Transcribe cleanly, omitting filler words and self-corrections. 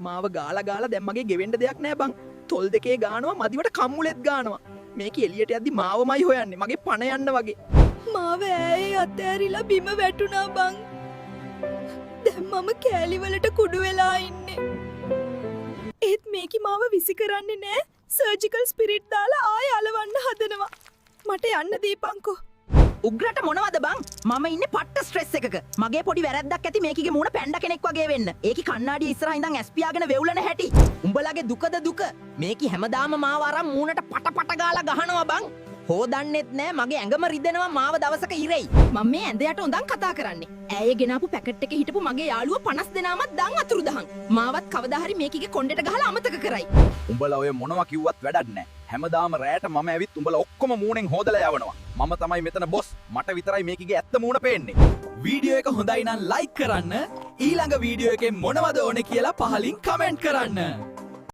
මාව ගාලා දැන් මගේ ගෙවෙන්න දෙයක් නෑ බං. තොල් දෙකේ ගානවා මදිවට කම්මුලෙත් ගානවා. මේක එළියට යද්දි මාවමයි හොයන්නේ. මගේ පණ යන්න වගේ. මාව ඈයේ අතෑරිලා බිම වැටුණා බං. දැන් මම කෑලි වලට කුඩු වෙලා ඉන්නේ. ඒත් මේකි මාව විසි කරන්නේ නෑ. සර්ජිකල් ස්පිරිට් දාලා ආයෙ අලවන්න හදනවා. මට යන්න දීපන්කෝ. උග්‍රට මොනවද බං? මම ඉන්නේ පට්ට ස්ට්‍රෙස් එකක. මගේ පොඩි වැරද්දක් ඇති මේකිගේ මූණ පැණ්ඩ කෙනෙක් වගේ වෙන්න. ඒකි කණ්ණාඩිය ඉස්සරහා ඉඳන් ඇස් පියාගෙන වෙවුලන හැටි. උඹලගේ දුකද දුක. මේකි හැමදාම මාව අරන් මූණට පට ගාලා ගහනවා බං. හොදන්නෙත් නෑ මගේ ඇඟම රිදෙනවා මාව දවසක ඉරෙයි. මම මේ ඇඳ යට හොඳන් කතා කරන්නේ. ඇය ගෙනාපු පැකට් එකේ හිටපු මගේ යාළුවා 50 දෙනාමත් දන් අතුරුදහන්. මාවත් කවදා හරි මේකිගේ කොණ්ඩෙට ගහලා අමතක කරයි. උඹලා ඔය මොනවා කිව්වත් වැඩක් නෑ. හැමදාම රැට මම ඇවිත් උඹලා ඔක්කොම මූණෙන් හොදලා යවනවා. මම තමයි මෙතන බොස්. මට විතරයි මේකගේ ඇත්ත මූණ පේන්නේ. වීඩියෝ එක හොඳයි නම් ලයික් කරන්න. ඊළඟ වීඩියෝ එකේ මොනවද ඕනේ කියලා පහලින් කමෙන්ට් කරන්න.